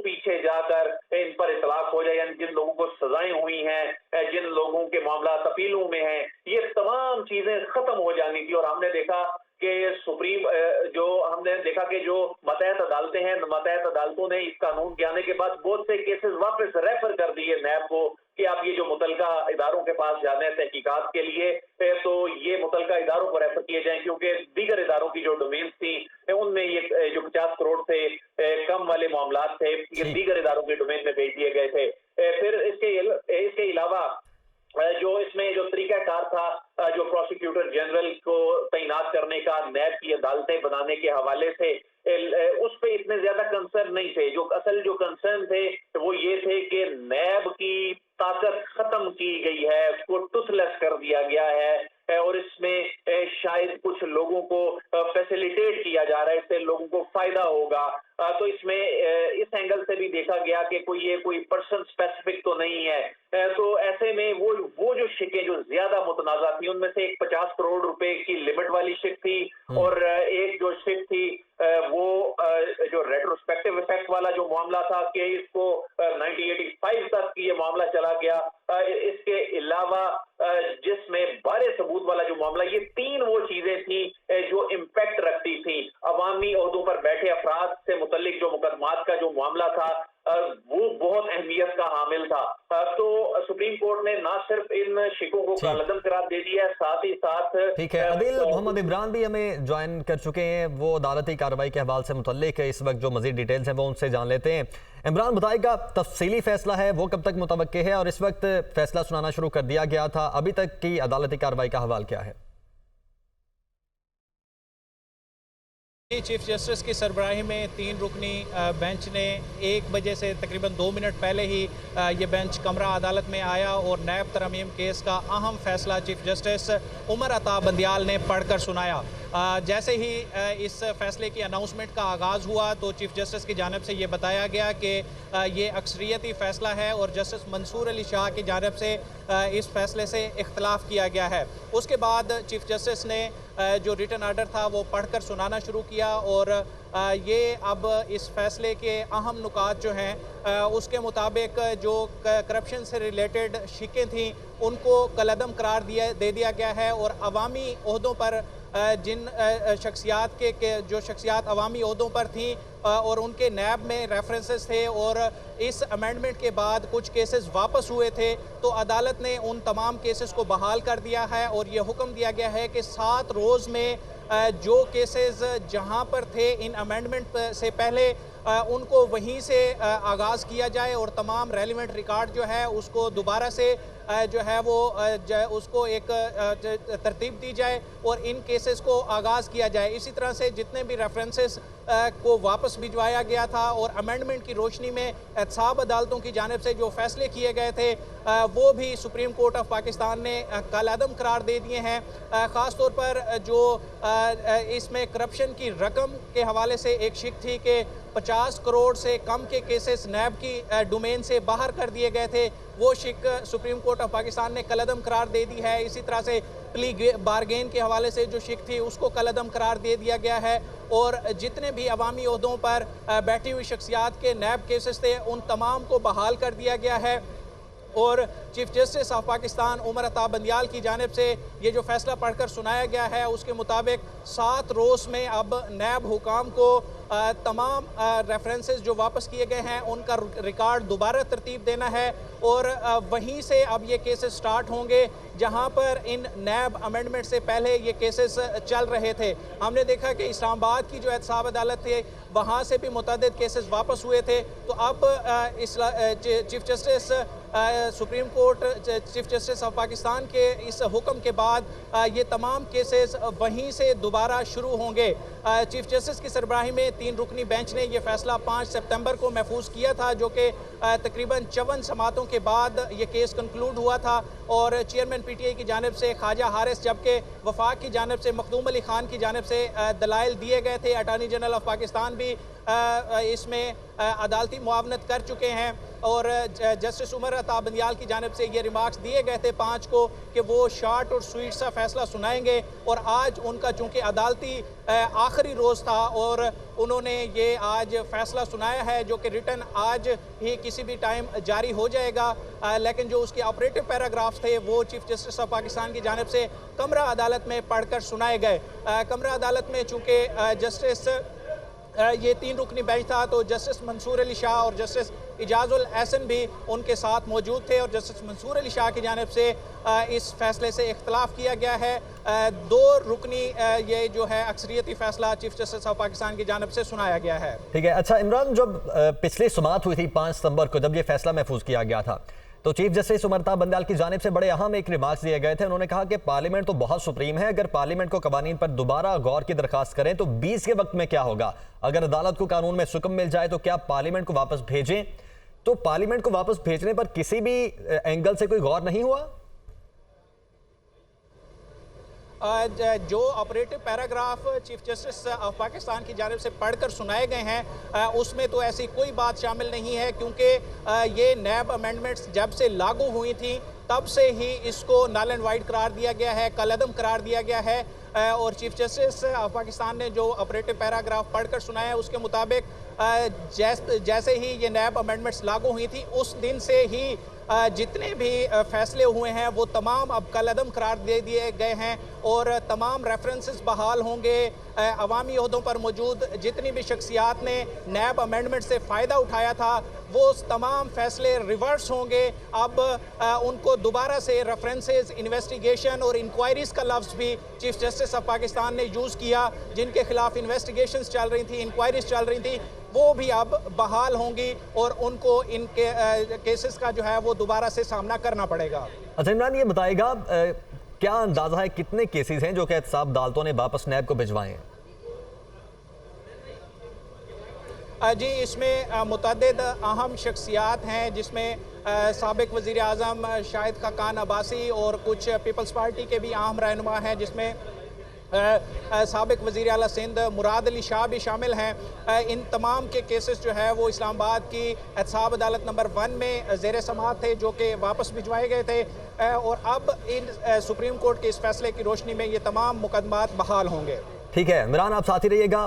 पीछे जाकर इन पर इतलाक हो जाए, यानी जिन लोगों को सजाएं हुई हैं, जिन लोगों के मामला अपीलों में हैं, ये तमाम चीजें खत्म हो जानी थी। और हमने देखा कि हमने देखा कि जो मतहत अदालतें हैं, मतहत अदालतों ने इस कानून के आने के बाद बहुत से केसेस वापस रेफर कर दिए नैब को कि आप ये जो मुतलका इदारों के पास जाने हैं तहकीकात के लिए, तो ये मुतलका इदारों को रेफर किए जाएं, क्योंकि दीगर इदारों की जो डोमेन्स थी उनमें ये जो 50 करोड़ से कम वाले मामला थे, ये दीगर इदारों के डोमेन में भेज दिए गए थे। फिर इसके अलावा जो इसमें जो तरीकाकार था, जो प्रोसिक्यूटर जनरल को तैनात करने का नैब की अदालतें बनाने के हवाले से, उस पे इतने ज्यादा कंसर्न नहीं थे। जो कंसर्न थे वो ये थे कि नैब की ताकत खत्म की गई है, उसको टूथलेस कर दिया गया है, और इसमें शायद कुछ लोगों को फैसिलिटेट किया जा रहा है, इससे लोगों को फायदा होगा। तो इसमें इस एंगल से भी देखा गया कि कोई पर्सन स्पेसिफिक तो नहीं है। तो ऐसे में वो जो शिकें जो ज्यादा मुतनाजा थी, उनमें से एक 50 करोड़ रुपए की लिमिट वाली शिक थी, और एक जो शिक थी वो जो रेट्रोस्पेक्टिव इफेक्ट वाला जो मामला था कि इसको 1985 तक ये मामला चला गया। इसके अलावा जिसमें बारे सबूत वाला जो मामला, ये तीन वो चीजें थी जो इम्पैक्ट रखती थी अवामी ओहदों पर बैठे अफराद से मुतल्लिक जो मुकदमात का जो मामला था, वो बहुत अहमियत का हामिल था। तो सुप्रीम कोर्ट ने ना सिर्फ इन शिकों को कालअदम करार दे दिया, साथ ही साथ ठीक है। अदिल मोहम्मद इमरान भी हमें ज्वाइन कर चुके हैं, वो अदालती कार्रवाई के हवाले से मुतल्लिक है, इस वक्त जो मजीद डिटेल्स हैं वो उनसे जान लेते हैं। इमरान बताएगा, तफसीली फैसला है वो कब तक मुतवक्के है, और इस वक्त फैसला सुनाना शुरू कर दिया गया था, अभी तक की अदालती कार्रवाई का हवाल क्या है? चीफ जस्टिस की सरबराही में 3 रुकनी बेंच ने 1 बजे से तकरीबन 2 मिनट पहले ही ये बेंच कमरा अदालत में आया और नैब तरमीम केस का अहम फैसला चीफ जस्टिस उमर अता बंदियाल ने पढ़कर सुनाया। जैसे ही इस फैसले की अनाउंसमेंट का आगाज़ हुआ तो चीफ जस्टिस की जानिब से ये बताया गया कि ये अक्सरियती फ़ैसला है और जस्टिस मंसूर अली शाह की जानिब से इस फैसले से इख्तलाफ किया गया है। उसके बाद चीफ जस्टिस ने जो रिटन आर्डर था वो पढ़कर सुनाना शुरू किया, और ये अब इस फैसले के अहम नुकात जो हैं उसके मुताबिक जो करप्शन से रिलेटेड शिकें थीं उनको कलअदम करार दे दिया गया है, और अवामी ओहदों पर जिन शख्सियात जो शख्सियात अवामी ओहदों पर थीं और उनके नैब में रेफरेंसेस थे, और इस अमेंडमेंट के बाद कुछ केसेस वापस हुए थे, तो अदालत ने उन तमाम केसेस को बहाल कर दिया है, और ये हुक्म दिया गया है कि 7 रोज़ में जो केसेस जहां पर थे इन अमेंडमेंट से पहले उनको वहीं से आगाज़ किया जाए, और तमाम रेलिवेंट रिकॉर्ड जो है उसको दोबारा से जो है वो उसको एक तरतीब दी जाए और इन केसेस को आगाज़ किया जाए। इसी तरह से जितने भी रेफरेंसेस को वापस भिजवाया गया था और अमेंडमेंट की रोशनी में एहतसाब अदालतों की जानिब से जो फैसले किए गए थे वो भी सुप्रीम कोर्ट ऑफ पाकिस्तान ने कालअदम करार दे दिए हैं। ख़ास तौर पर जो इसमें करप्शन की रकम के हवाले से एक शिक थी कि 50 करोड़ से कम के केसेस नैब की डोमेन से बाहर कर दिए गए थे, वो शिक सुप्रीम कोर्ट ऑफ पाकिस्तान ने कलअदम करार दे दी है। इसी तरह से प्ली बारगेन के हवाले से जो शिक थी उसको कलअदम करार दे दिया गया है, और जितने भी अवामी ओहदों पर बैठी हुई शख्सियात के नैब केसेस थे उन तमाम को बहाल कर दिया गया है। और chief justice of Pakistan Umar Ata Bandial की जानिब से ये जो फैसला पढ़कर सुनाया गया है उसके मुताबिक 7 रोज़ में अब नैब हुकाम को तमाम रेफरेंसेस जो वापस किए गए हैं उनका रिकॉर्ड दोबारा तरतीब देना है, और वहीं से अब ये केसेस स्टार्ट होंगे जहां पर इन नैब अमेंडमेंट से पहले ये केसेस चल रहे थे। हमने देखा कि इस्लामाबाद की जो एहतसाब अदालत थी वहां से भी मुतअद्दिद केसेस वापस हुए थे, तो अब chief justice supreme court chief justice of Pakistan के इस हुक्म के बाद ये तमाम केसेस वहीं से दोबारा शुरू होंगे। चीफ जस्टिस की सरबराही में 3 रुकनी बेंच ने यह फैसला 5 सितंबर को महफूज किया था, जो कि तकरीबन 54 समातों के बाद ये केस कंक्लूड हुआ था, और चेयरमैन पीटीआई की जानिब से ख्वाजा हारिस जबकि वफाक की जानिब से मखदूम अली खान की जानिब से दलाइल दिए गए थे। अटॉर्नी जनरल ऑफ पाकिस्तान भी इसमें अदालती मुआवनत कर चुके हैं, और जस्टिस उमर अता बंदियाल की जानिब से ये रिमार्क्स दिए गए थे 5 को कि वो शॉर्ट और स्वीट सा फैसला सुनाएंगे, और आज उनका चूंकि अदालती आखिरी रोज़ था और उन्होंने ये आज फैसला सुनाया है जो कि रिटर्न आज ही किसी भी टाइम जारी हो जाएगा, लेकिन जो उसके ऑपरेटिव पैराग्राफ्स थे वो चीफ जस्टिस ऑफ पाकिस्तान की जानिब से कमरा अदालत में पढ़कर सुनाए गए। कमरा अदालत में चूँकि जस्टिस ये 3 रुकनी बेंच था, तो जस्टिस मंसूर अली शाह और जस्टिस इजाजुल एहसन भी उनके साथ मौजूद थे, और जस्टिस मंसूर अली शाह की जानिब से इस फैसले से इख्तलाफ किया गया है। 2 रुकनी ये जो है अक्सरियती फैसला चीफ जस्टिस ऑफ पाकिस्तान की जानिब से सुनाया गया है। ठीक है। अच्छा इमरान, जब पिछली सुमात हुई थी 5 सितंबर को, जब ये फैसला महफूज किया गया था, तो चीफ जस्टिस उमर अता बंदियाल की जानिब से बड़े अहम एक रिमार्क्स दिए गए थे। उन्होंने कहा कि पार्लियामेंट तो बहुत सुप्रीम है, अगर पार्लियामेंट को कवानीन पर दोबारा गौर की दरखास्त करें तो 20 के वक्त में क्या होगा, अगर अदालत को कानून में सुकम मिल जाए तो क्या पार्लियामेंट को वापस भेजें। तो पार्लियामेंट को वापस भेजने पर किसी भी एंगल से कोई गौर नहीं हुआ? जो operative paragraph chief justice of Pakistan की जानिब से पढ़कर सुनाए गए हैं उसमें तो ऐसी कोई बात शामिल नहीं है, क्योंकि ये नैब अमेंडमेंट्स जब से लागू हुई थी तब से ही इसको नल एंड वाइड करार दिया गया है, कलअदम करार दिया गया है। और चीफ जस्टिस ऑफ पाकिस्तान ने जो ऑपरेटिव पैराग्राफ पढ़कर सुनाया है उसके मुताबिक जैसे ही ये नैब अमेंडमेंट्स लागू हुई थी उस दिन से ही जितने भी फैसले हुए हैं वो तमाम अब कलअदम करार दे दिए गए हैं, और तमाम रेफरेंसेस बहाल होंगे। अवामी ओहदों पर मौजूद जितनी भी शख्सियात ने नैब अमेंडमेंट से फ़ायदा उठाया था वो तमाम फैसले रिवर्स होंगे। अब उनको दोबारा से रेफरेंसेस, इन्वेस्टिगेशन और इंक्वायरीज़ का लफ्ज़ भी चीफ जस्टिस ऑफ पाकिस्तान ने यूज़ किया, जिनके खिलाफ इन्वेस्टिगेशंस चल रही थी, इंक्वायरीज़ चल रही थी, वो भी अब बहाल होंगी और उनको इनके केसेस का जो है वो दोबारा से सामना करना पड़ेगा। अच्छा इमरान, ये बताएगा क्या अंदाजा है कितने केसेस हैं जो कि एहतसाब अदालतों ने वापस नैब को भिजवाए हैं? जी, इसमें मुतअद्दिद अहम शख्सियात हैं, जिसमें साबिक वज़ीर आज़म शाहिद खाकान अब्बासी और कुछ पीपल्स पार्टी के भी अहम रहनुमा हैं, जिसमें साबिक वज़ीर आला सिंध मुराद अली शाह भी शामिल हैं। इन तमाम के केसेस जो है वो इस्लामाबाद की एहतसाब अदालत नंबर 1 में ज़ेर समाअत थे, जो कि वापस भिजवाए गए थे, और अब इन सुप्रीम कोर्ट के इस फैसले की रोशनी में ये तमाम मुकदमात बहाल होंगे। ठीक है इमरान, आप साथ ही रहिएगा।